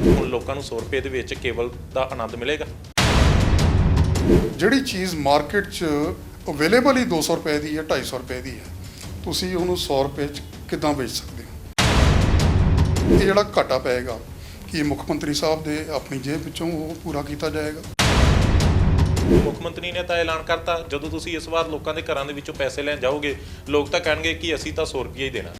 ਹੁਣ ਲੋਕਾਂ ਨੂੰ 100 ਰੁਪਏ ਦੇ ਵਿੱਚ ਕੇਬਲ ਦਾ ਆਨੰਦ ਮਿਲੇਗਾ। ਜਿਹੜੀ ਚੀਜ਼ ਮਾਰਕੀਟ 'ਚ ਅਵੇਲੇਬਲ ਹੀ 200 ਰੁਪਏ ਦੀ ਹੈ, 250 ਰੁਪਏ ਦੀ ਹੈ, ਤੁਸੀਂ ਉਹਨੂੰ 100 ਰੁਪਏ 'ਚ ਕਿੱਦਾਂ ਵੇਚ ਸਕਦੇ ਹੋ? ਇਹ ਜਿਹੜਾ ਘਾਟਾ ਪਏਗਾ ਕਿ ਮੁੱਖ ਮੰਤਰੀ ਸਾਹਿਬ ਦੇ ਆਪਣੀ ਜੇਬ ਵਿੱਚੋਂ ਉਹ ਪੂਰਾ ਕੀਤਾ ਜਾਏਗਾ। ਮੁੱਖ ਮੰਤਰੀ ਨੇ ਤਾਂ ਐਲਾਨ ਕਰਤਾ, ਜਦੋਂ ਤੁਸੀਂ ਇਸ ਵਾਰ ਲੋਕਾਂ ਦੇ ਘਰਾਂ ਦੇ ਵਿੱਚੋਂ ਪੈਸੇ ਲੈਣ ਜਾਓਗੇ, ਲੋਕ ਤਾਂ ਕਹਿਣਗੇ ਕਿ ਅਸੀਂ ਤਾਂ 100 ਰੁਪਏ ਹੀ ਦੇਣਾ।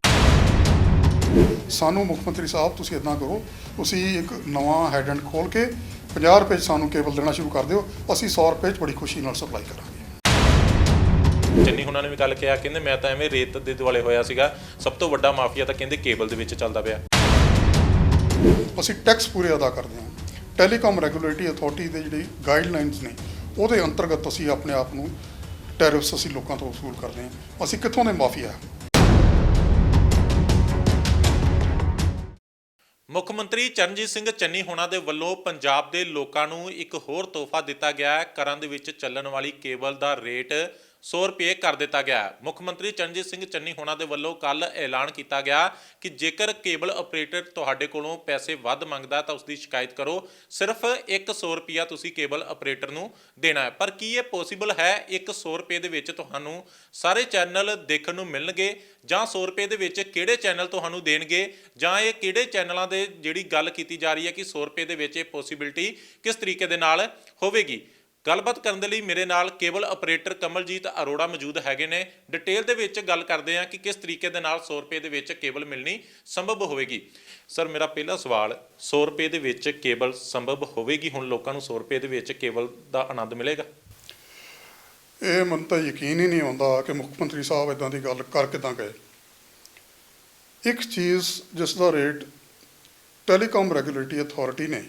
ਸਾਨੂੰ ਮੁੱਖ ਮੰਤਰੀ ਸਾਹਿਬ ਤੁਸੀਂ ਇੱਦਾਂ ਕਰੋ, ਤੁਸੀਂ ਇੱਕ ਨਵਾਂ ਹੈਡ ਐਂਡ ਖੋਲ੍ਹ ਕੇ 50 ਰੁਪਏ 'ਚ ਸਾਨੂੰ ਕੇਬਲ ਦੇਣਾ ਸ਼ੁਰੂ ਕਰ ਦਿਓ, ਅਸੀਂ 100 ਰੁਪਏ 'ਚ ਬੜੀ ਖੁਸ਼ੀ ਨਾਲ ਸਪਲਾਈ ਕਰਾਂਗੇ। ਚੰਨੀ ਹੁਣਾਂ ਨੇ ਵੀ ਗੱਲ ਕਿਹਾ, ਕਹਿੰਦੇ ਮੈਂ ਤਾਂ ਐਵੇਂ ਰੇਤ ਦੇ ਦੁਆਲੇ ਹੋਇਆ ਸੀਗਾ, ਸਭ ਤੋਂ ਵੱਡਾ ਮਾਫੀਆ ਤਾਂ ਕਹਿੰਦੇ ਕੇਬਲ ਦੇ ਵਿੱਚ ਚੱਲਦਾ ਪਿਆ। ਅਸੀਂ ਟੈਕਸ ਪੂਰੇ ਅਦਾ ਕਰਦੇ ਹਾਂ। ਟੈਲੀਕਾਮ ਰੈਗੂਲੇਟਰੀ ਅਥਾਰਟੀ ਦੇ ਜਿਹੜੀ ਗਾਈਡਲਾਈਨਸ ਨੇ ਉਹਦੇ ਅੰਤਰਗਤ ਅਸੀਂ ਆਪਣੇ ਆਪ ਨੂੰ ਟੈਰਿਫਸ ਅਸੀਂ ਲੋਕਾਂ ਤੋਂ ਵਸੂਲ ਕਰਦੇ ਹਾਂ। ਅਸੀਂ ਕਿੱਥੋਂ ਦੇ ਮਾਫੀਆ? ਮੁੱਖ ਮੰਤਰੀ ਚਰਨਜੀਤ ਸਿੰਘ ਚੰਨੀ ਹੋਣਾ ਦੇ ਵੱਲੋਂ ਪੰਜਾਬ ਦੇ ਲੋਕਾਂ ਨੂੰ ਇੱਕ ਹੋਰ ਤੋਹਫਾ ਦਿੱਤਾ ਗਿਆ ਹੈ। ਘਰਾਂ ਦੇ ਵਿੱਚ ਚੱਲਣ ਵਾਲੀ ਕੇਬਲ ਦਾ ਰੇਟ 100 ਰੁਪਏ ਕਰ ਦਿੱਤਾ ਗਿਆ। ਮੁੱਖ ਮੰਤਰੀ ਚਰਨਜੀਤ ਸਿੰਘ ਚੰਨੀ ਹੋਣਾ ਦੇ ਵੱਲੋਂ ਕੱਲ ਐਲਾਨ ਕੀਤਾ ਗਿਆ ਕਿ ਜੇਕਰ ਕੇਬਲ ਆਪਰੇਟਰ ਤੁਹਾਡੇ ਕੋਲੋਂ ਪੈਸੇ ਵੱਧ ਮੰਗਦਾ ਤਾਂ ਉਸ ਦੀ ਸ਼ਿਕਾਇਤ ਕਰੋ। ਸਿਰਫ 100 ਰੁਪਿਆ ਤੁਸੀਂ ਕੇਬਲ ਆਪਰੇਟਰ ਨੂੰ ਦੇਣਾ ਹੈ। ਪਰ ਕੀ ਇਹ ਪੋਸੀਬਲ ਹੈ? 100 ਰੁਪਏ ਦੇ ਵਿੱਚ ਤੁਹਾਨੂੰ ਸਾਰੇ ਚੈਨਲ ਦੇਖਣ ਨੂੰ ਮਿਲਣਗੇ ਜਾਂ 100 ਰੁਪਏ ਦੇ ਵਿੱਚ ਕਿਹੜੇ ਚੈਨਲ ਤੁਹਾਨੂੰ ਦੇਣਗੇ, ਜਾਂ ਇਹ ਕਿਹੜੇ ਚੈਨਲਾਂ ਦੇ ਜਿਹੜੀ ਗੱਲ ਕੀਤੀ ਜਾ ਰਹੀ ਹੈ ਕਿ 100 ਰੁਪਏ ਦੇ ਵਿੱਚ ਇਹ ਪੋਸੀਬਿਲਿਟੀ ਕਿਸ ਤਰੀਕੇ ਦੇ ਨਾਲ ਹੋਵੇਗੀ? ਗੱਲਬਾਤ ਕਰਨ ਦੇ ਲਈ ਮੇਰੇ ਨਾਲ ਕੇਬਲ ਆਪਰੇਟਰ ਕਮਲਜੀਤ ਅਰੋੜਾ ਮੌਜੂਦ ਹੈਗੇ ਨੇ। ਡਿਟੇਲ ਦੇ ਵਿੱਚ ਗੱਲ ਕਰਦੇ ਹਾਂ ਕਿ ਕਿਸ ਤਰੀਕੇ ਦੇ ਨਾਲ 100 ਰੁਪਏ ਦੇ ਵਿੱਚ ਕੇਬਲ ਮਿਲਣੀ ਸੰਭਵ ਹੋਵੇਗੀ। ਸਰ, ਮੇਰਾ ਪਹਿਲਾ ਸਵਾਲ, 100 ਰੁਪਏ ਦੇ ਵਿੱਚ ਕੇਬਲ ਸੰਭਵ ਹੋਵੇਗੀ? ਹੁਣ ਲੋਕਾਂ ਨੂੰ 100 ਰੁਪਏ ਦੇ ਵਿੱਚ ਕੇਬਲ ਦਾ ਆਨੰਦ ਮਿਲੇਗਾ? ਇਹ ਮੈਨੂੰ ਤਾਂ ਯਕੀਨ ਹੀ ਨਹੀਂ ਆਉਂਦਾ ਕਿ ਮੁੱਖ ਮੰਤਰੀ ਸਾਹਿਬ ਇੱਦਾਂ ਦੀ ਗੱਲ ਕਰ ਕਿੱਦਾਂ ਗਏ। ਇੱਕ ਚੀਜ਼ ਜਿਸ ਦਾ ਰੇਟ ਟੈਲੀਕਾਮ ਰੈਗੂਲੇਟਰੀ ਅਥਾਰਟੀ ਨੇ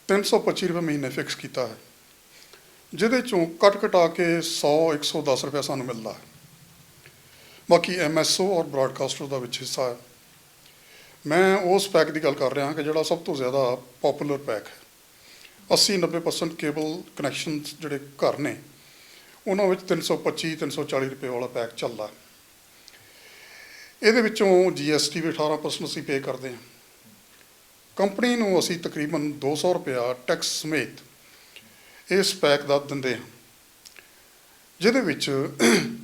325 ਰੁਪਏ ਮਹੀਨੇ ਫਿਕਸ ਕੀਤਾ ਹੈ, ਜਿਹਦੇ ਚੋਂ ਕੱਟ ਕਟਾ ਕੇ 100-110 ਰੁਪਏ ਸਾਨੂੰ ਮਿਲਦਾ ਹੈ। ਬਾਕੀ MSO ਔਰ ਬ੍ਰਾਡਕਾਸਟਰ ਦਾ ਵਿੱਚ ਹਿੱਸਾ ਹੈ। ਮੈਂ ਉਸ ਪੈਕ ਦੀ ਗੱਲ ਕਰ ਰਿਹਾ ਕਿ ਜਿਹੜਾ ਸਭ ਤੋਂ ਜ਼ਿਆਦਾ ਪੋਪੂਲਰ ਪੈਕ ਹੈ। 80-90% ਕੇਬਲ ਕਨੈਕਸ਼ਨ ਜਿਹੜੇ ਘਰ ਨੇ ਉਹਨਾਂ ਵਿੱਚ 325-340 ਰੁਪਏ ਵਾਲਾ ਪੈਕ ਚੱਲਦਾ। ਇਹਦੇ ਵਿੱਚੋਂ GST ਵੀ 18% ਅਸੀਂ ਪੇ ਕਰਦੇ ਹਾਂ। ਕੰਪਨੀ ਨੂੰ ਅਸੀਂ ਤਕਰੀਬਨ 200 ਰੁਪਇਆ ਟੈਕਸ ਸਮੇਤ ਇਸ ਪੈਕ ਦਾ ਦਿੰਦੇ ਹਾਂ, ਜਿਹਦੇ ਵਿੱਚ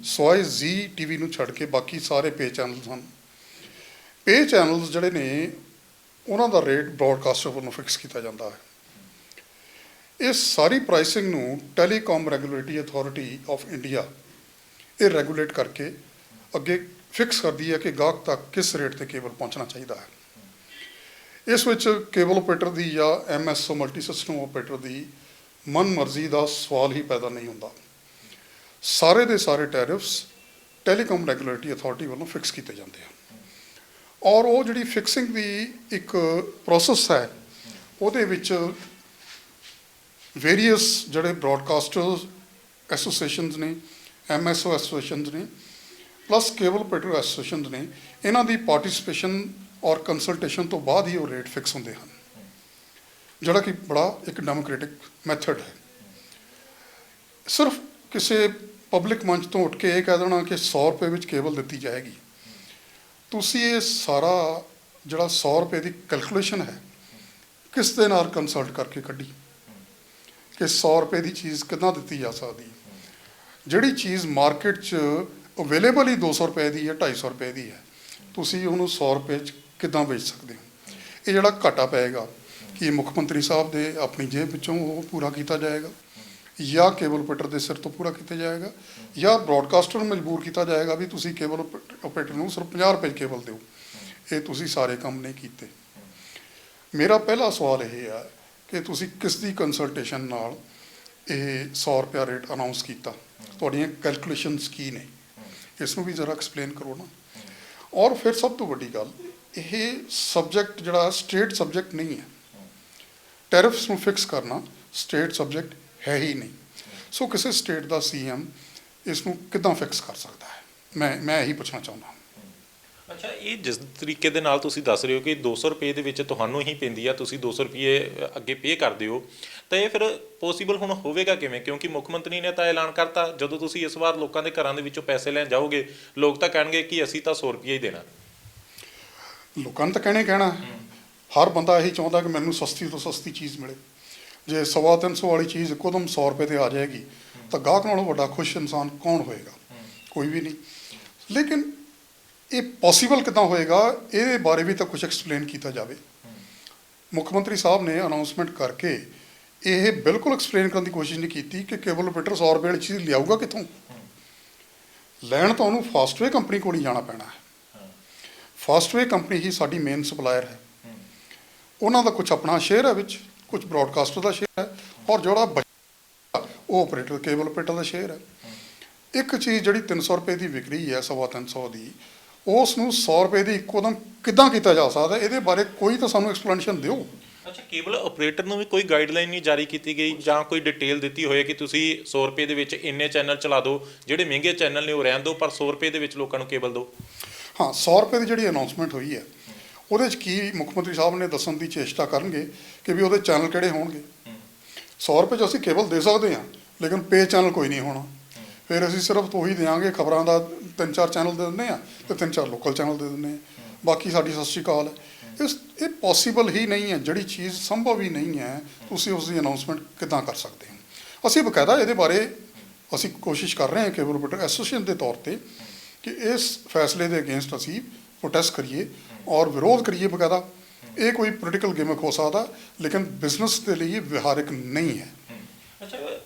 ਸਵਾਏ ZTV ਨੂੰ ਛੱਡ ਕੇ ਬਾਕੀ ਸਾਰੇ ਪੇ ਚੈਨਲਸ ਹਨ। ਪੇ ਚੈਨਲਸ ਜਿਹੜੇ ਨੇ ਉਹਨਾਂ ਦਾ ਰੇਟ ਬ੍ਰੌਡਕਾਸਟਰ ਵੱਲੋਂ ਫਿਕਸ ਕੀਤਾ ਜਾਂਦਾ ਹੈ। ਇਸ ਸਾਰੀ ਪ੍ਰਾਈਸਿੰਗ ਨੂੰ telecom regulatory authority of India ਇਹ ਰੈਗੂਲੇਟ ਕਰਕੇ ਅੱਗੇ ਫਿਕਸ ਕਰਦੀ ਹੈ ਕਿ ਗਾਹਕ ਤੱਕ ਕਿਸ ਰੇਟ 'ਤੇ ਕੇਬਲ ਪਹੁੰਚਣਾ ਚਾਹੀਦਾ ਹੈ। ਇਸ ਵਿੱਚ ਕੇਬਲ ਆਪਰੇਟਰ ਦੀ ਜਾਂ MSO ਮਲਟੀ ਸਿਸਟਮ ਆਪਰੇਟਰ ਦੀ ਮਨ ਮਰਜ਼ੀ ਦਾ ਸਵਾਲ ਹੀ ਪੈਦਾ ਨਹੀਂ ਹੁੰਦਾ। ਸਾਰੇ ਦੇ ਸਾਰੇ ਟੈਰਿਫਸ ਟੈਲੀਕਾਮ ਰੈਗੂਲੇਟਰੀ ਅਥਾਰਟੀ ਵੱਲੋਂ ਫਿਕਸ ਕੀਤੇ ਜਾਂਦੇ ਹਨ, ਔਰ ਉਹ ਜਿਹੜੀ ਫਿਕਸਿੰਗ ਦੀ ਇੱਕ ਪ੍ਰੋਸੈਸ ਹੈ ਉਹਦੇ ਵਿੱਚ ਵੇਰੀਅਸ ਜਿਹੜੇ ਬ੍ਰੌਡਕਾਸਟਰਸ ਐਸੋਸੀਏਸ਼ਨਸ ਨੇ, MSO ਐਸੋਸੀਏਸ਼ਨਸ ਨੇ, ਪਲੱਸ ਕੇਬਲ ਆਪਰੇਟਰ ਐਸੋਸੀਏਸ਼ਨਸ ਨੇ, ਇਹਨਾਂ ਦੀ ਪਾਰਟੀਸਪੇਸ਼ਨ ਔਰ ਕੰਸਲਟੇਸ਼ਨ ਤੋਂ ਬਾਅਦ ਹੀ ਉਹ ਰੇਟ ਫਿਕਸ ਹੁੰਦੇ ਹਨ, ਜਿਹੜਾ ਕਿ ਬੜਾ ਇੱਕ ਡੈਮੋਕ੍ਰੈਟਿਕ ਮੈਥਡ ਹੈ। ਸਿਰਫ ਕਿਸੇ ਪਬਲਿਕ ਮੰਚ ਤੋਂ ਉੱਠ ਕੇ ਇਹ ਕਹਿ ਦੇਣਾ ਕਿ 100 ਰੁਪਏ ਵਿੱਚ ਕੇਬਲ ਦਿੱਤੀ ਜਾਏਗੀ, ਤੁਸੀਂ ਇਹ ਸਾਰਾ ਜਿਹੜਾ 100 ਰੁਪਏ ਦੀ ਕੈਲਕੂਲੇਸ਼ਨ ਹੈ ਕਿਸ ਦੇ ਨਾਲ ਕੰਸਲਟ ਕਰਕੇ ਕੱਢੀ ਕਿ 100 ਰੁਪਏ ਦੀ ਚੀਜ਼ ਕਿੱਦਾਂ ਦਿੱਤੀ ਜਾ ਸਕਦੀ? ਜਿਹੜੀ ਚੀਜ਼ ਮਾਰਕੀਟ 'ਚ ਅਵੇਲੇਬਲ ਹੀ 200 ਰੁਪਏ ਦੀ ਹੈ, 250 ਰੁਪਏ ਦੀ ਹੈ, ਤੁਸੀਂ ਉਹਨੂੰ 100 ਰੁਪਏ 'ਚ ਕਿੱਦਾਂ ਵੇਚ ਸਕਦੇ ਹੋ? ਇਹ ਜਿਹੜਾ ਘਾਟਾ ਪਏਗਾ ਕਿ ਮੁੱਖ ਮੰਤਰੀ ਸਾਹਿਬ ਦੇ ਆਪਣੀ ਜੇਬ ਵਿੱਚੋਂ ਉਹ ਪੂਰਾ ਕੀਤਾ ਜਾਏਗਾ, ਜਾਂ ਕੇਬਲ ਆਪਰੇਟਰ ਦੇ ਸਿਰ ਤੋਂ ਪੂਰਾ ਕੀਤਾ ਜਾਏਗਾ, ਜਾਂ ਬ੍ਰੌਡਕਾਸਟਰ ਨੂੰ ਮਜਬੂਰ ਕੀਤਾ ਜਾਏਗਾ ਵੀ ਤੁਸੀਂ ਕੇਬਲ ਆਪਰੇਟਰ ਨੂੰ ਸਿਰਫ 50 ਰੁਪਏ 'ਚ ਕੇਬਲ ਦਿਓ। ਇਹ ਤੁਸੀਂ ਸਾਰੇ ਕੰਮ ਨਹੀਂ ਕੀਤੇ। ਮੇਰਾ ਪਹਿਲਾ ਸਵਾਲ ਇਹ ਹੈ ਕਿ ਤੁਸੀਂ ਕਿਸ ਦੀ ਕੰਸਲਟੇਸ਼ਨ ਨਾਲ ਇਹ 100 ਰੁਪਇਆ ਰੇਟ ਅਨਾਊਂਸ ਕੀਤਾ? ਤੁਹਾਡੀਆਂ ਕੈਲਕੂਲੇਸ਼ਨਸ ਕੀ ਨੇ? ਇਸ ਨੂੰ ਵੀ ਜ਼ਰਾ ਐਕਸਪਲੇਨ ਕਰੋ ਨਾ। ਔਰ ਫਿਰ ਸਭ ਤੋਂ ਵੱਡੀ ਗੱਲ, ਇਹ ਸਬਜੈਕਟ ਜਿਹੜਾ ਸਟੇਟ ਸਬਜੈਕਟ ਨਹੀਂ ਹੈ। ਟੈਰਿਫਸ ਨੂੰ ਫਿਕਸ ਕਰਨਾ ਸਟੇਟ ਸਬਜੈਕਟ ਹੈ ਹੀ ਨਹੀਂ। ਸੋ ਕਿਸੇ ਸਟੇਟ ਦਾ CM ਇਸ ਨੂੰ ਕਿੱਦਾਂ ਫਿਕਸ ਕਰ ਸਕਦਾ ਹੈ? ਮੈਂ ਇਹੀ ਪੁੱਛਣਾ ਚਾਹੁੰਦਾ। ਅੱਛਾ, ਇਹ ਜਿਸ ਤਰੀਕੇ ਦੇ ਨਾਲ ਤੁਸੀਂ ਦੱਸ ਰਹੇ ਹੋ ਕਿ 200 ਰੁਪਏ ਦੇ ਵਿੱਚ ਤੁਹਾਨੂੰ ਹੀ ਪੈਂਦੀ ਆ, ਤੁਸੀਂ 200 ਰੁਪਏ ਅੱਗੇ ਪੇ ਕਰਦੇ ਹੋ, ਤਾਂ ਇਹ ਫਿਰ ਪੋਸੀਬਲ ਹੁਣ ਹੋਵੇਗਾ ਕਿਵੇਂ? ਕਿਉਂਕਿ ਮੁੱਖ ਮੰਤਰੀ ਨੇ ਤਾਂ ਐਲਾਨ ਕਰਤਾ, ਜਦੋਂ ਤੁਸੀਂ ਇਸ ਵਾਰ ਲੋਕਾਂ ਦੇ ਘਰਾਂ ਦੇ ਵਿੱਚੋਂ ਪੈਸੇ ਲੈਣ ਜਾਓਗੇ, ਲੋਕ ਤਾਂ ਕਹਿਣਗੇ ਕਿ ਅਸੀਂ ਤਾਂ 100 ਰੁਪਏ ਹੀ ਦੇਣਾ। ਲੋਕਾਂ ਨੂੰ ਤਾਂ ਕਹਿਣਾ ਹਰ ਬੰਦਾ ਇਹੀ ਚਾਹੁੰਦਾ ਕਿ ਮੈਨੂੰ ਸਸਤੀ ਤੋਂ ਸਸਤੀ ਚੀਜ਼ ਮਿਲੇ। ਜੇ 350 ਵਾਲੀ ਚੀਜ਼ ਇੱਕੋਦਮ 100 ਰੁਪਏ ਤੇ ਆ ਜਾਏਗੀ ਤਾਂ ਗਾਹਕ ਨਾਲੋਂ ਵੱਡਾ ਖੁਸ਼ ਇਨਸਾਨ ਕੌਣ ਹੋਏਗਾ? ਕੋਈ ਵੀ ਨਹੀਂ। ਲੇਕਿਨ ਇਹ ਪੋਸੀਬਲ ਕਿੱਦਾਂ ਹੋਏਗਾ, ਇਹਦੇ ਬਾਰੇ ਵੀ ਤਾਂ ਕੁਝ ਐਕਸਪਲੇਨ ਕੀਤਾ ਜਾਵੇ। ਮੁੱਖ ਮੰਤਰੀ ਸਾਹਿਬ ਨੇ ਅਨਾਉਂਸਮੈਂਟ ਕਰਕੇ ਇਹ ਬਿਲਕੁਲ ਐਕਸਪਲੇਨ ਕਰਨ ਦੀ ਕੋਸ਼ਿਸ਼ ਨਹੀਂ ਕੀਤੀ ਕਿ ਕੇਬਲ ਆਪਰੇਟਰ 100 ਰੁਪਏ ਵਾਲੀ ਚੀਜ਼ ਲਿਆਊਗਾ ਕਿੱਥੋਂ। ਲੈਣ ਤਾਂ ਉਹਨੂੰ ਫਾਸਟਵੇ ਕੰਪਨੀ ਕੋਲ ਹੀ ਜਾਣਾ ਪੈਣਾ ਹੈ। ਫਾਸਟਵੇ ਕੰਪਨੀ ਹੀ ਸਾਡੀ ਮੇਨ ਸਪਲਾਇਰ ਹੈ। ਉਹਨਾਂ ਦਾ ਕੁਝ ਆਪਣਾ ਸ਼ੇਅਰ ਹੈ ਵਿੱਚ, ਕੁਝ ਬ੍ਰੌਡਕਾਸਟਰ ਦਾ ਸ਼ੇਅਰ ਹੈ, ਔਰ ਜਿਹੜਾ ਬਚਦਾ ਉਹ ਆਪਰੇਟਰ ਕੇਬਲ ਆਪਰੇਟਰ ਦਾ ਸ਼ੇਅਰ ਹੈ। ਇੱਕ ਚੀਜ਼ ਜਿਹੜੀ 300 ਰੁਪਏ ਦੀ ਵਿਕਰੀ ਹੈ, 350 ਦੀ, ਉਸ ਨੂੰ 100 ਰੁਪਏ ਦੀ ਇੱਕੋਦਮ ਕਿੱਦਾਂ ਕੀਤਾ ਜਾ ਸਕਦਾ? ਇਹਦੇ ਬਾਰੇ ਕੋਈ ਤਾਂ ਸਾਨੂੰ ਐਕਸਪਲੇਨੇਸ਼ਨ ਦਿਓ। ਅੱਛਾ, ਕੇਬਲ ਆਪਰੇਟਰ ਨੂੰ ਵੀ ਕੋਈ ਗਾਈਡਲਾਈਨ ਨਹੀਂ ਜਾਰੀ ਕੀਤੀ ਗਈ ਜਾਂ ਕੋਈ ਡਿਟੇਲ ਦਿੱਤੀ ਹੋਏ ਕਿ ਤੁਸੀਂ 100 ਰੁਪਏ ਦੇ ਵਿੱਚ ਇੰਨੇ ਚੈਨਲ ਚਲਾ ਦਿਓ, ਜਿਹੜੇ ਮਹਿੰਗੇ ਚੈਨਲ ਨੇ ਉਹ ਰਹਿਣ ਦਿਓ, ਪਰ 100 ਰੁਪਏ ਦੇ ਵਿੱਚ ਲੋਕਾਂ ਨੂੰ ਕੇਬਲ ਦਿਓ? ਹਾਂ, 100 ਰੁਪਏ ਦੀ ਜਿਹੜੀ ਅਨਾਉਂਸਮੈਂਟ ਹੋਈ ਹੈ ਉਹਦੇ 'ਚ ਕੀ ਮੁੱਖ ਮੰਤਰੀ ਸਾਹਿਬ ਨੇ ਦੱਸਣ ਦੀ ਚੇਸ਼ਟਾ ਕਰਨਗੇ ਕਿ ਵੀ ਉਹਦੇ ਚੈਨਲ ਕਿਹੜੇ ਹੋਣਗੇ। 100 ਰੁਪਏ 'ਚ ਅਸੀਂ ਕੇਬਲ ਦੇ ਸਕਦੇ ਹਾਂ, ਲੇਕਿਨ ਪੇ ਚੈਨਲ ਕੋਈ ਨਹੀਂ ਹੋਣਾ। ਫਿਰ ਅਸੀਂ ਸਿਰਫ ਉਹੀ ਦੇਵਾਂਗੇ, ਖਬਰਾਂ ਦਾ 3-4 ਚੈਨਲ ਦੇ ਦਿੰਦੇ ਹਾਂ ਅਤੇ 3-4 ਲੋਕਲ ਚੈਨਲ ਦੇ ਦਿੰਦੇ ਹਾਂ, ਬਾਕੀ ਸਾਡੀ ਸਤਿ ਸ਼੍ਰੀ ਅਕਾਲ ਹੈ। ਇਹ ਪੋਸੀਬਲ ਹੀ ਨਹੀਂ ਹੈ। ਜਿਹੜੀ ਚੀਜ਼ ਸੰਭਵ ਹੀ ਨਹੀਂ ਹੈ, ਤੁਸੀਂ ਉਸ ਦੀ ਅਨਾਉਂਸਮੈਂਟ ਕਿੱਦਾਂ ਕਰ ਸਕਦੇ ਹੋ? ਅਸੀਂ ਬਕਾਇਦਾ ਇਹਦੇ ਬਾਰੇ ਅਸੀਂ ਕੋਸ਼ਿਸ਼ ਕਰ ਰਹੇ ਹਾਂ ਕੇਬਲ ਆਪਰੇਟਰ ਐਸੋਸੀਏਸ਼ਨ ਦੇ ਤੌਰ ਤੇ ਕਿ ਇਸ ਫੈਸਲੇ ਦੇ ਅਗੇਂਸਟ ਅਸੀਂ ਪ੍ਰੋਟੈਸਟ ਕਰੀਏ ਔਰ ਵਿਰੋਧ ਕਰੀਏ ਬਕਾਇਦਾ। ਇਹ ਕੋਈ ਪੋਲੀਟੀਕਲ ਗੇਮਿਕ ਹੋ ਸਕਦਾ, ਲੇਕਿਨ ਬਿਜ਼ਨਸ ਦੇ ਲਈ ਇਹ ਵਿਹਾਰਕ ਨਹੀਂ ਹੈ। ਅੱਛਾ,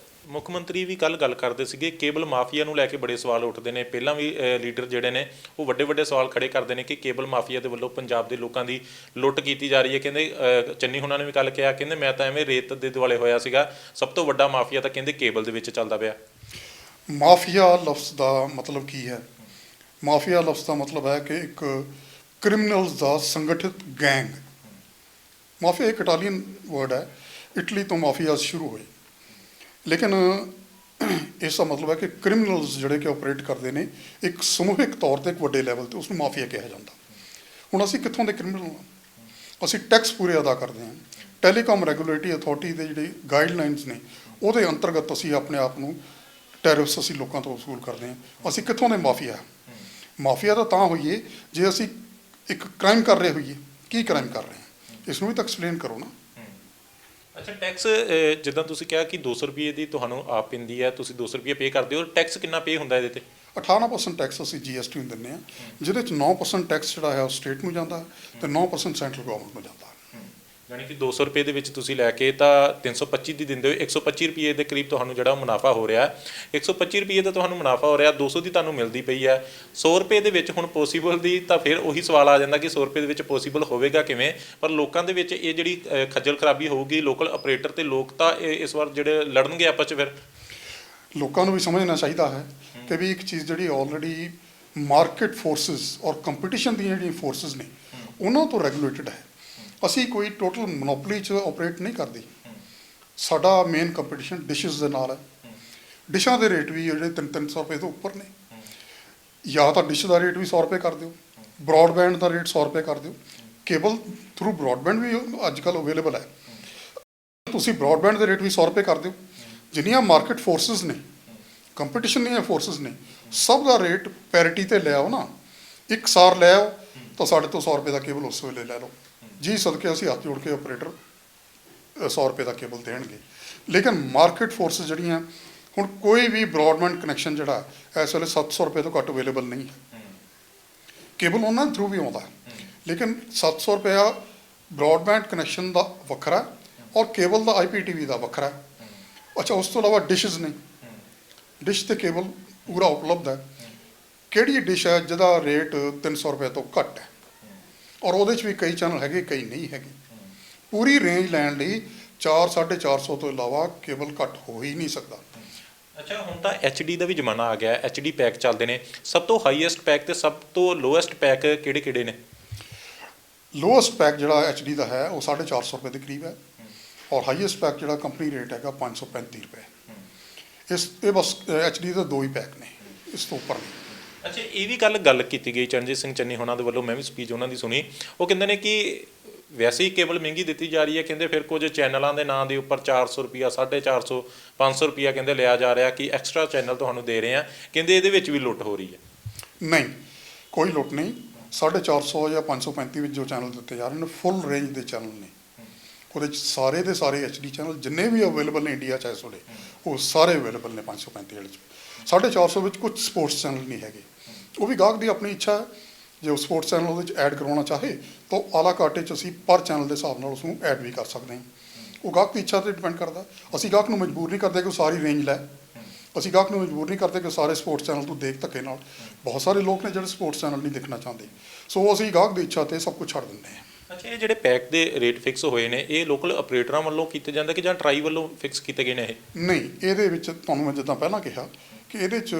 ਮੁੱਖ ਮੰਤਰੀ ਵੀ ਕੱਲ੍ਹ ਗੱਲ ਕਰਦੇ ਸੀਗੇ, ਕੇਬਲ ਮਾਫੀਆ ਨੂੰ ਲੈ ਕੇ ਬੜੇ ਸਵਾਲ ਉੱਠਦੇ ਨੇ। ਪਹਿਲਾਂ ਵੀ ਲੀਡਰ ਜਿਹੜੇ ਨੇ ਉਹ ਵੱਡੇ ਵੱਡੇ ਸਵਾਲ ਖੜੇ ਕਰਦੇ ਨੇ ਕਿ ਕੇਬਲ ਮਾਫੀਆ ਦੇ ਵੱਲੋਂ ਪੰਜਾਬ ਦੇ ਲੋਕਾਂ ਦੀ ਲੁੱਟ ਕੀਤੀ ਜਾ ਰਹੀ ਹੈ। ਕਹਿੰਦੇ ਚੰਨੀ ਹੁਣਾਂ ਨੇ ਵੀ ਕੱਲ੍ਹ ਕਿਹਾ, ਕਹਿੰਦੇ ਮੈਂ ਤਾਂ ਐਵੇਂ ਰੇਤ ਦੇ ਦੁਆਲੇ ਹੋਇਆ ਸੀਗਾ, ਸਭ ਤੋਂ ਵੱਡਾ ਮਾਫੀਆ ਤਾਂ ਕਹਿੰਦੇ ਕੇਬਲ ਦੇ ਵਿੱਚ ਚੱਲਦਾ ਪਿਆ। ਮਾਫੀਆ ਲਫ਼ਜ਼ ਦਾ ਮਤਲਬ ਕੀ ਹੈ? ਮਾਫੀਆ ਲਫ਼ਜ਼ ਦਾ ਮਤਲਬ ਹੈ ਕਿ ਇੱਕ ਕ੍ਰਿਮੀਨਲਸ ਦਾ ਸੰਗਠਿਤ ਗੈਂਗ। ਮਾਫੀਆ ਇੱਕ ਇਟਾਲੀਅਨ ਵਰਡ ਹੈ, ਇਟਲੀ ਤੋਂ ਮਾਫੀਆ ਸ਼ੁਰੂ ਹੋਏ, ਲੇਕਿਨ ਇਸ ਦਾ ਮਤਲਬ ਹੈ ਕਿ ਕ੍ਰਿਮੀਨਲਸ ਜਿਹੜੇ ਕਿ ਆਪਰੇਟ ਕਰਦੇ ਨੇ ਇੱਕ ਸਮੂਹਿਕ ਤੌਰ 'ਤੇ ਇੱਕ ਵੱਡੇ ਲੈਵਲ 'ਤੇ, ਉਸਨੂੰ ਮਾਫੀਆ ਕਿਹਾ ਜਾਂਦਾ। ਹੁਣ ਅਸੀਂ ਕਿੱਥੋਂ ਦੇ ਕ੍ਰਿਮੀਨਲ ਹਾਂ? ਅਸੀਂ ਟੈਕਸ ਪੂਰੇ ਅਦਾ ਕਰਦੇ ਹਾਂ। ਟੈਲੀਕਾਮ ਰੈਗੂਲੇਟਰੀ ਅਥਾਰਟੀ ਦੇ ਜਿਹੜੀ ਗਾਈਡਲਾਈਨਸ ਨੇ ਉਹਦੇ ਅੰਤਰਗਤ ਅਸੀਂ ਆਪਣੇ ਆਪ ਨੂੰ ਟੈਰਿਫਸ ਅਸੀਂ ਲੋਕਾਂ ਤੋਂ ਵਸੂਲ ਕਰਦੇ ਹਾਂ। ਅਸੀਂ ਕਿੱਥੋਂ ਦੇ ਮਾਫੀਆ? ਮਾਫੀਆ ਤਾਂ ਹੋਈਏ ਜੇ ਅਸੀਂ ਇੱਕ ਕ੍ਰਾਈਮ ਕਰ ਰਹੇ ਹੋਈਏ। ਕੀ ਕ੍ਰਾਈਮ ਕਰ ਰਹੇ ਹਾਂ, ਇਸ ਨੂੰ ਵੀ ਤਾਂ ਐਕਸਪਲੇਨ ਕਰੋ ਨਾ। ਅੱਛਾ, ਟੈਕਸ ਜਿੱਦਾਂ ਤੁਸੀਂ ਕਿਹਾ ਕਿ 200 ਰੁਪਏ ਦੀ ਤੁਹਾਨੂੰ ਆਪ ਪੈਂਦੀ ਹੈ, ਤੁਸੀਂ 200 ਰੁਪਏ ਪੇ ਕਰਦੇ ਹੋ, ਟੈਕਸ ਕਿੰਨਾ ਪੇ ਹੁੰਦਾ ਇਹਦੇ ਤੇ? 58% ਟੈਕਸ ਅਸੀਂ GST ਨੂੰ ਦਿੰਦੇ ਹਾਂ, ਜਿਹਦੇ 'ਚ 9% ਟੈਕਸ ਜਿਹੜਾ ਹੈ ਉਹ ਸਟੇਟ ਨੂੰ ਜਾਂਦਾ ਹੈ ਅਤੇ 9% ਸੈਂਟਰਲ ਗਵਰਨਮੈਂਟ ਨੂੰ ਜਾਂਦਾ ਹੈ। ਯਾਨੀ ਕਿ 200 ਰੁਪਏ ਦੇ ਵਿੱਚ ਤੁਸੀਂ ਲੈ ਕੇ ਤਾਂ 325 ਦੀ ਦਿੰਦੇ ਹੋ, 125 ਰੁਪਏ ਦੇ ਕਰੀਬ ਤੁਹਾਨੂੰ ਜਿਹੜਾ ਮੁਨਾਫਾ ਹੋ ਰਿਹਾ। 125 ਰੁਪਏ ਦਾ ਤੁਹਾਨੂੰ ਮੁਨਾਫਾ ਹੋ ਰਿਹਾ, 200 ਦੀ ਤੁਹਾਨੂੰ ਮਿਲਦੀ ਪਈ ਹੈ। 100 ਰੁਪਏ ਦੇ ਵਿੱਚ ਹੁਣ ਪੋਸੀਬਲ ਦੀ ਤਾਂ ਫਿਰ ਉਹੀ ਸਵਾਲ ਆ ਜਾਂਦਾ ਕਿ 100 ਰੁਪਏ ਦੇ ਵਿੱਚ ਪੋਸੀਬਲ ਹੋਵੇਗਾ ਕਿਵੇਂ? ਪਰ ਲੋਕਾਂ ਦੇ ਵਿੱਚ ਇਹ ਜਿਹੜੀ ਖੱਜਲ ਖਰਾਬੀ ਹੋਊਗੀ, ਲੋਕਲ ਆਪਰੇਟਰ ਤੇ ਲੋਕ ਤਾਂ ਇਸ ਵਾਰ ਜਿਹੜੇ ਲੜਨਗੇ ਆਪਸ 'ਚ। ਫਿਰ ਲੋਕਾਂ ਨੂੰ ਵੀ ਸਮਝਣਾ ਚਾਹੀਦਾ ਹੈ ਕਿ ਵੀ ਇੱਕ ਚੀਜ਼ ਜਿਹੜੀ ਆਲਰੇਡੀ ਮਾਰਕੀਟ ਫੋਰਸਿਸ ਔਰ ਕੰਪੀਟੀਸ਼ਨ ਦੀਆਂ ਜਿਹੜੀਆਂ ਫੋਰਸਿਸ ਨੇ ਉਹਨਾਂ ਤੋਂ ਰੈਗੂਲੇਟਡ ਹੈ। ਅਸੀਂ ਕੋਈ ਟੋਟਲ ਮੋਨੋਪੋਲੀ 'ਚ ਆਪਰੇਟ ਨਹੀਂ ਕਰਦੇ। ਸਾਡਾ ਮੇਨ ਕੰਪੀਟੀਸ਼ਨ ਡਿਸ਼ਿਜ਼ ਦੇ ਨਾਲ ਹੈ। ਡਿਸ਼ਾਂ ਦੇ ਰੇਟ ਵੀ ਜਿਹੜੇ 300 ਰੁਪਏ ਤੋਂ ਉੱਪਰ ਨੇ। ਜਾਂ ਤਾਂ ਡਿਸ਼ ਦਾ ਰੇਟ ਵੀ 100 ਰੁਪਏ ਕਰ ਦਿਓ, ਬ੍ਰੌਡਬੈਂਡ ਦਾ ਰੇਟ 100 ਰੁਪਏ ਕਰ ਦਿਓ। ਕੇਬਲ ਥਰੂ ਬ੍ਰੌਡਬੈਂਡ ਵੀ ਅੱਜ ਕੱਲ੍ਹ ਅਵੇਲੇਬਲ ਹੈ, ਤੁਸੀਂ ਬ੍ਰੌਡਬੈਂਡ ਦੇ ਰੇਟ ਵੀ 100 ਰੁਪਏ ਕਰ ਦਿਓ। ਜਿੰਨੀਆਂ ਮਾਰਕੀਟ ਫੋਰਸਿਸ ਨੇ, ਕੰਪੀਟੀਸ਼ਨ ਦੀਆਂ ਫੋਰਸਿਸ ਨੇ, ਸਭ ਦਾ ਰੇਟ ਪੈਰਿਟੀ 'ਤੇ ਲੈ ਆਓ ਨਾ। ਇੱਕ ਸਾਰ ਲੈ ਆਓ ਤਾਂ ਸਾਡੇ ਤੋਂ 100 ਰੁਪਏ ਦਾ ਕੇਬਲ ਉਸ ਵੇਲੇ ਲੈ ਲਓ ਜੀ। ਸਦਕੇ ਅਸੀਂ ਹੱਥ ਜੋੜ ਕੇ ਆਪਰੇਟਰ 100 ਰੁਪਏ ਦਾ ਕੇਬਲ ਦੇਣਗੇ। ਲੇਕਿਨ ਮਾਰਕੀਟ ਫੋਰਸਿਸ ਜਿਹੜੀਆਂ, ਹੁਣ ਕੋਈ ਵੀ ਬ੍ਰੌਡਬੈਂਡ ਕਨੈਕਸ਼ਨ ਜਿਹੜਾ ਇਸ ਵੇਲੇ 700 ਰੁਪਏ ਤੋਂ ਘੱਟ ਅਵੇਲੇਬਲ ਨਹੀਂ ਹੈ। ਕੇਬਲ ਉਹਨਾਂ ਦੇ ਥਰੂ ਵੀ ਆਉਂਦਾ, ਲੇਕਿਨ 700 ਰੁਪਇਆ ਬ੍ਰੌਡਬੈਂਡ ਕਨੈਕਸ਼ਨ ਦਾ ਵੱਖਰਾ ਔਰ ਕੇਬਲ ਦਾ IPTV ਦਾ ਵੱਖਰਾ। ਅੱਛਾ, ਉਸ ਤੋਂ ਇਲਾਵਾ ਡਿਸ਼ਿਜ਼ ਨੇ, ਡਿਸ਼ ਤੇ ਕੇਬਲ ਪੂਰਾ ਉਪਲਬਧ ਹੈ। ਕਿਹੜੀ ਡਿਸ਼ ਹੈ ਜਿਹਦਾ ਰੇਟ 300 ਰੁਪਏ ਤੋਂ ਘੱਟ ਹੈ ਔਰ ਉਹਦੇ 'ਚ ਵੀ ਕਈ ਚੈਨਲ ਹੈਗੇ, ਕਈ ਨਹੀਂ ਹੈਗੇ। ਪੂਰੀ ਰੇਂਜ ਲੈਣ ਲਈ 400-450 ਤੋਂ ਇਲਾਵਾ ਕੇਬਲ ਘੱਟ ਹੋ ਹੀ ਨਹੀਂ ਸਕਦਾ। ਅੱਛਾ, ਹੁਣ ਤਾਂ HD ਦਾ ਵੀ ਜ਼ਮਾਨਾ ਆ ਗਿਆ, HD ਪੈਕ ਚੱਲਦੇ ਨੇ। ਸਭ ਤੋਂ ਹਾਈਐਸਟ ਪੈਕ ਤੇ ਸਭ ਤੋਂ ਲੋਐਸਟ ਪੈਕ ਕਿਹੜੇ ਕਿਹੜੇ ਨੇ? ਲੋਐਸਟ ਪੈਕ ਜਿਹੜਾ HD ਦਾ ਹੈ ਉਹ 450 ਰੁਪਏ ਦੇ ਕਰੀਬ ਹੈ ਔਰ ਹਾਈਐਸਟ ਪੈਕ ਜਿਹੜਾ ਕੰਪਨੀ ਰੇਟ ਹੈਗਾ 535 ਰੁਪਏ। ਇਹ ਬਸ HD ਦੇ 2 ਹੀ ਪੈਕ ਨੇ, ਇਸ ਤੋਂ ਉੱਪਰ ਨਹੀਂ। ਅੱਛਾ, ਇਹ ਵੀ ਗੱਲ ਕੀਤੀ ਗਈ ਚਰਨਜੀਤ ਸਿੰਘ ਚੰਨੀ ਹੋਣਾ ਦੇ ਵੱਲੋਂ, ਮੈਂ ਵੀ ਸਪੀਚ ਉਹਨਾਂ ਦੀ ਸੁਣੀ। ਉਹ ਕਹਿੰਦੇ ਨੇ ਕਿ ਵੈਸੇ ਹੀ ਕੇਬਲ ਮਹਿੰਗੀ ਦਿੱਤੀ ਜਾ ਰਹੀ ਹੈ, ਕਹਿੰਦੇ ਫਿਰ ਕੁਝ ਚੈਨਲਾਂ ਦੇ ਨਾਂ ਦੇ ਉੱਪਰ 400 ਰੁਪਈਆ, 450, 500 ਰੁਪਈਆ ਕਹਿੰਦੇ ਲਿਆ ਜਾ ਰਿਹਾ ਕਿ ਐਕਸਟਰਾ ਚੈਨਲ ਤੁਹਾਨੂੰ ਦੇ ਰਹੇ ਆ। ਕਹਿੰਦੇ ਇਹਦੇ ਵਿੱਚ ਵੀ ਲੁੱਟ ਹੋ ਰਹੀ ਹੈ। ਨਹੀਂ, ਕੋਈ ਲੁੱਟ ਨਹੀਂ। 450 ਜਾਂ 535 ਵਿੱਚ ਜੋ ਚੈਨਲ ਦਿੱਤੇ ਜਾ ਰਹੇ ਨੇ ਫੁੱਲ ਰੇਂਜ ਦੇ ਚੈਨਲ ਨੇ। ਉਹਦੇ 'ਚ ਸਾਰੇ ਦੇ ਸਾਰੇ HD ਚੈਨਲ ਜਿੰਨੇ ਵੀ ਅਵੇਲੇਬਲ ਨੇ ਇੰਡੀਆ 'ਚ ਇਸ ਵੇਲੇ ਉਹ ਸਾਰੇ ਅਵੇਲੇਬਲ ਨੇ 535 ਵਾਲੇ 'ਚ। 450 ਵਿੱਚ ਕੁਝ ਸਪੋਰਟਸ ਚੈਨਲ ਨਹੀਂ ਹੈਗੇ। ਉਹ ਵੀ ਗਾਹਕ ਦੀ ਆਪਣੀ ਇੱਛਾ ਹੈ, ਜੇ ਉਹ ਸਪੋਰਟਸ ਚੈਨਲ ਉਹਦੇ 'ਚ ਐਡ ਕਰਵਾਉਣਾ ਚਾਹੇ ਤਾਂ ਆਲਾ ਕਾਟੇ 'ਚ ਅਸੀਂ ਪਰ ਚੈਨਲ ਦੇ ਹਿਸਾਬ ਨਾਲ ਉਸਨੂੰ ਐਡ ਵੀ ਕਰ ਸਕਦੇ ਹਾਂ। ਉਹ ਗਾਹਕ ਦੀ ਇੱਛਾ 'ਤੇ ਡਿਪੈਂਡ ਕਰਦਾ। ਅਸੀਂ ਗਾਹਕ ਨੂੰ ਮਜਬੂਰ ਨਹੀਂ ਕਰਦੇ ਕਿ ਉਹ ਸਾਰੀ ਰੇਂਜ ਲੈ, ਅਸੀਂ ਗਾਹਕ ਨੂੰ ਮਜਬੂਰ ਨਹੀਂ ਕਰਦੇ ਕਿ ਸਾਰੇ ਸਪੋਰਟਸ ਚੈਨਲ ਤੋਂ ਦੇਖ ਧੱਕੇ ਨਾਲ। ਬਹੁਤ ਸਾਰੇ ਲੋਕ ਨੇ ਜਿਹੜੇ ਸਪੋਰਟਸ ਚੈਨਲ ਨਹੀਂ ਦੇਖਣਾ ਚਾਹੁੰਦੇ, ਸੋ ਅਸੀਂ ਗਾਹਕ ਦੀ ਇੱਛਾ 'ਤੇ ਸਭ ਕੁਝ ਛੱਡ ਦਿੰਦੇ ਹਾਂ। ਅੱਛਾ, ਇਹ ਜਿਹੜੇ ਪੈਕ ਦੇ ਰੇਟ ਫਿਕਸ ਹੋਏ ਨੇ ਇਹ ਲੋਕਲ ਆਪਰੇਟਰਾਂ ਵੱਲੋਂ ਕੀਤੇ ਜਾਂਦੇ ਕਿ ਜਾਂ ਟਰਾਈ ਵੱਲੋਂ ਫਿਕਸ ਕੀਤੇ ਗਏ ਨੇ ਇਹ? ਨਹੀਂ, ਇਹਦੇ ਵਿੱਚ ਤੁਹਾਨੂੰ ਮੈਂ ਜਿੱਦਾਂ ਪਹਿਲਾਂ ਕਿਹਾ ਕਿ ਇਹਦੇ 'ਚ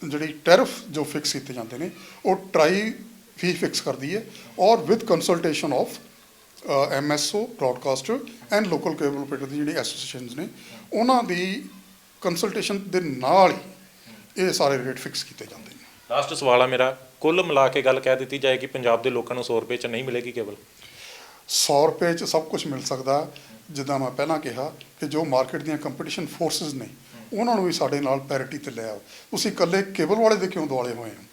ਜਿਹੜੀ ਟੈਰਿਫ ਜੋ ਫਿਕਸ ਕੀਤੇ ਜਾਂਦੇ ਨੇ ਉਹ ਟਰਾਈ ਫੀ ਫਿਕਸ ਕਰਦੀ ਹੈ ਔਰ with consultation of MSO broadcaster and local cable operator ਦੀ ਜਿਹੜੀ ਐਸੋਸੀਏਸ਼ਨਸ ਨੇ ਉਹਨਾਂ ਦੀ ਕੰਸਲਟੇਸ਼ਨ ਦੇ ਨਾਲ ਹੀ ਇਹ ਸਾਰੇ ਰੇਟ ਫਿਕਸ ਕੀਤੇ ਜਾਂਦੇ ਨੇ। ਲਾਸਟ ਸਵਾਲ ਆ ਮੇਰਾ, ਕੁੱਲ ਮਿਲਾ ਕੇ ਗੱਲ ਕਹਿ ਦਿੱਤੀ ਜਾਏ ਕਿ ਪੰਜਾਬ ਦੇ ਲੋਕਾਂ ਨੂੰ 100 ਰੁਪਏ 'ਚ ਨਹੀਂ ਮਿਲੇਗੀ ਕੇਬਲ? 100 ਰੁਪਏ 'ਚ ਸਭ ਕੁਝ ਮਿਲ ਸਕਦਾ। ਜਿੱਦਾਂ ਮੈਂ ਪਹਿਲਾਂ ਕਿਹਾ ਕਿ ਜੋ ਮਾਰਕੀਟ ਦੀਆਂ ਕੰਪੀਟੀਸ਼ਨ ਫੋਰਸਿਸ ਨੇ ਉਹਨਾਂ ਨੂੰ ਵੀ ਸਾਡੇ ਨਾਲ ਪੈਰਿਟੀ 'ਤੇ ਲੈ ਆਓ। ਤੁਸੀਂ ਇਕੱਲੇ ਕੇਬਲ ਵਾਲੇ ਦੇ ਕਿਉਂ ਦੁਆਲੇ ਹੋਏ ਹੋ?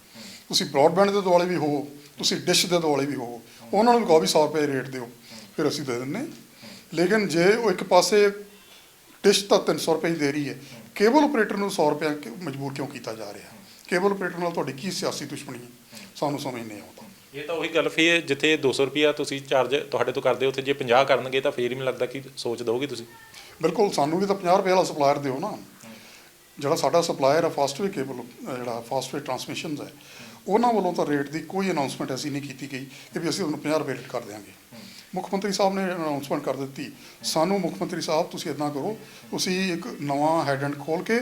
ਤੁਸੀਂ ਬ੍ਰੌਡਬੈਂਡ ਦੇ ਦੁਆਲੇ ਵੀ ਹੋ, ਤੁਸੀਂ ਡਿਸ਼ ਦੇ ਦੁਆਲੇ ਵੀ ਹੋ, ਉਹਨਾਂ ਨੂੰ ਵੀ ਕਹੋ ਵੀ 100 ਰੁਪਏ ਰੇਟ ਦਿਓ, ਫਿਰ ਅਸੀਂ ਦੇ ਦਿੰਦੇ। ਲੇਕਿਨ ਜੇ ਉਹ ਇੱਕ ਪਾਸੇ ਡਿਸ਼ ਤਾਂ 300 ਰੁਪਏ ਹੀ ਦੇ ਰਹੀ ਹੈ, ਕੇਬਲ ਆਪਰੇਟਰ ਨੂੰ 100 ਰੁਪਏ ਮਜਬੂਰ ਕਿਉਂ ਕੀਤਾ ਜਾ ਰਿਹਾ? ਕੇਬਲ ਆਪਰੇਟਰ ਨਾਲ ਤੁਹਾਡੀ ਕੀ ਸਿਆਸੀ ਦੁਸ਼ਮਣੀ ਹੈ? ਸਾਨੂੰ ਸਮਝ ਨਹੀਂ ਆਉਂਦਾ। ਇਹ ਤਾਂ ਉਹੀ ਗੱਲ, ਫਿਰ ਜਿੱਥੇ 200 ਰੁਪਇਆ ਤੁਸੀਂ ਚਾਰਜ ਤੁਹਾਡੇ ਤੋਂ ਕਰਦੇ ਹੋ ਉੱਥੇ ਜੇ 50 ਕਰਨਗੇ ਤਾਂ ਫਿਰ ਹੀ ਮੈਨੂੰ ਲੱਗਦਾ ਕਿ ਸੋਚ ਦਓਗੇ ਤੁਸੀਂ। ਬਿਲਕੁਲ, ਸਾਨੂੰ ਵੀ ਤਾਂ 50 ਰੁਪਏ ਵਾਲਾ ਸਪਲਾਇਰ ਦਿਓ ਨਾ। ਜਿਹੜਾ ਸਾਡਾ ਸਪਲਾਇਰ ਹੈ ਫਾਸਟਵੇ ਕੇਬਲ, ਜਿਹੜਾ ਫਾਸਟਵੇ ਟਰਾਂਸਮਿਸ਼ਨਸ ਹੈ, ਉਹਨਾਂ ਵੱਲੋਂ ਤਾਂ ਰੇਟ ਦੀ ਕੋਈ ਅਨਾਊਂਸਮੈਂਟ ਐਸੀ ਨਹੀਂ ਕੀਤੀ ਗਈ ਕਿ ਵੀ ਅਸੀਂ ਉਹਨੂੰ 50 ਰੁਪਏ ਰੇਟ ਕਰ ਦਿਆਂਗੇ। ਮੁੱਖ ਮੰਤਰੀ ਸਾਹਿਬ ਨੇ ਅਨਾਊਂਸਮੈਂਟ ਕਰ ਦਿੱਤੀ। ਸਾਨੂੰ ਮੁੱਖ ਮੰਤਰੀ ਸਾਹਿਬ ਤੁਸੀਂ ਇੱਦਾਂ ਕਰੋ, ਤੁਸੀਂ ਇੱਕ ਨਵਾਂ ਹੈਡ ਐਂਡ ਖੋਲ੍ਹ ਕੇ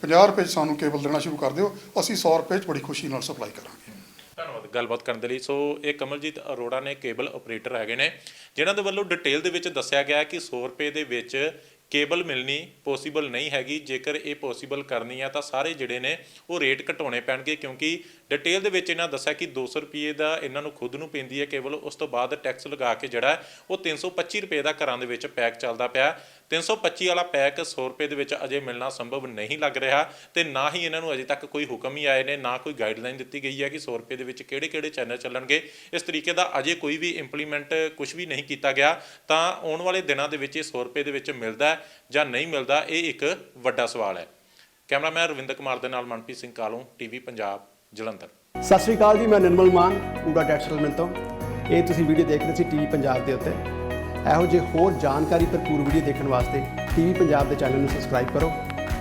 50 ਰੁਪਏ 'ਚ ਸਾਨੂੰ ਕੇਬਲ ਦੇਣਾ ਸ਼ੁਰੂ ਕਰ ਦਿਓ, ਅਸੀਂ 100 ਰੁਪਏ 'ਚ ਬੜੀ ਖੁਸ਼ੀ ਨਾਲ ਸਪਲਾਈ ਕਰਾਂਗੇ। ਧੰਨਵਾਦ ਗੱਲਬਾਤ ਕਰਨ ਦੇ ਲਈ। ਸੋ ਇਹ ਕਮਲਜੀਤ ਅਰੋੜਾ ਨੇ ਕੇਬਲ ਆਪਰੇਟਰ ਹੈਗੇ ਨੇ ਜਿਨ੍ਹਾਂ ਦੇ ਵੱਲੋਂ ਡਿਟੇਲ ਦੇ ਵਿੱਚ ਦੱਸਿਆ ਗਿਆ ਕਿ 100 ਰੁਪਏ ਦੇ ਵਿੱਚ ਕੇਬਲ ਮਿਲਣੀ ਪੋਸੀਬਲ ਨਹੀਂ ਹੈਗੀ। ਜੇਕਰ ਇਹ ਪੋਸੀਬਲ ਕਰਨੀ ਆ ਤਾਂ ਸਾਰੇ ਜਿਹੜੇ ਨੇ ਉਹ ਰੇਟ ਘਟਾਉਣੇ ਪੈਣਗੇ, ਕਿਉਂਕਿ ਡਿਟੇਲ ਦੇ ਵਿੱਚ ਇਹਨਾਂ ਦੱਸਿਆ ਕਿ 200 ਰੁਪਏ ਦਾ ਇਹਨਾਂ ਨੂੰ ਖੁਦ ਨੂੰ ਪੈਂਦੀ ਹੈ ਕੇਬਲ, ਉਸ ਤੋਂ ਬਾਅਦ ਟੈਕਸ ਲਗਾ ਕੇ ਜਿਹੜਾ ਉਹ 325 ਰੁਪਏ ਦਾ ਘਰਾਂ ਦੇ ਵਿੱਚ ਪੈਕ ਚੱਲਦਾ ਪਿਆ। 325 ਵਾਲਾ ਪੈਕ 100 ਰੁਪਏ ਦੇ ਵਿੱਚ ਅਜੇ ਮਿਲਣਾ ਸੰਭਵ ਨਹੀਂ ਲੱਗ ਰਿਹਾ ਤੇ ਨਾ ਹੀ ਇਹਨਾਂ ਨੂੰ ਅਜੇ ਤੱਕ ਕੋਈ ਹੁਕਮ ਹੀ ਆਏ ਨੇ, ਨਾ ਕੋਈ ਗਾਈਡਲਾਈਨ ਦਿੱਤੀ ਗਈ ਹੈ ਕਿ 100 ਰੁਪਏ ਦੇ ਵਿੱਚ ਕਿਹੜੇ-ਕਿਹੜੇ ਚੈਨਲ ਚੱਲਣਗੇ। ਇਸ ਤਰੀਕੇ ਦਾ ਅਜੇ ਕੋਈ ਵੀ ਇੰਪਲੀਮੈਂਟ ਕੁਝ ਵੀ ਨਹੀਂ ਕੀਤਾ ਗਿਆ। ਤਾਂ ਆਉਣ ਵਾਲੇ ਦਿਨਾਂ ਦੇ ਵਿੱਚ ਇਹ 100 ਰੁਪਏ ਦੇ ਵਿੱਚ ਮਿਲਦਾ ਜਾਂ ਨਹੀਂ ਮਿਲਦਾ, ਇਹ ਇੱਕ ਵੱਡਾ ਸਵਾਲ ਹੈ। ਕੈਮਰਾਮੈਨ ਰਵਿੰਦਰ ਕੁਮਾਰ ਦੇ ਨਾਲ ਮਨਪ੍ਰੀਤ ਸਿੰਘ ਕਾਲੋਂ, TV ਪੰਜਾਬ, ਜਲੰਧਰ। ਸਤਿ ਸ਼੍ਰੀ ਅਕਾਲ ਜੀ, ਮੈਂ ਨਿਰਮਲ ਮਾਨ ਪੂਰਾ ਟੈਕਸਟਾਈਲ ਤੋਂ। ਇਹ ਤੁਸੀਂ ਵੀਡੀਓ ਦੇਖ ਰਹੇ ਸੀ TV ਪੰਜਾਬ ਦੇ ਉੱਤੇ। ਇਹੋ ਜਿਹੇ ਹੋਰ ਜਾਣਕਾਰੀ ਭਰਪੂਰ ਵੀਡੀਓ ਦੇਖਣ ਵਾਸਤੇ TV ਪੰਜਾਬ ਦੇ ਚੈਨਲ ਨੂੰ ਸਬਸਕ੍ਰਾਈਬ ਕਰੋ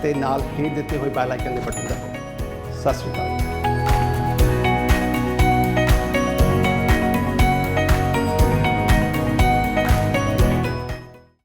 ਤੇ ਨਾਲ ਹੇਠ ਦਿੱਤੇ ਹੋਏ ਬੈਲ ਆਈਕਨ ਦੇ ਬਟਨ ਦਬਾਓ। ਸਤਿ ਸ਼੍ਰੀ ਅਕਾਲ।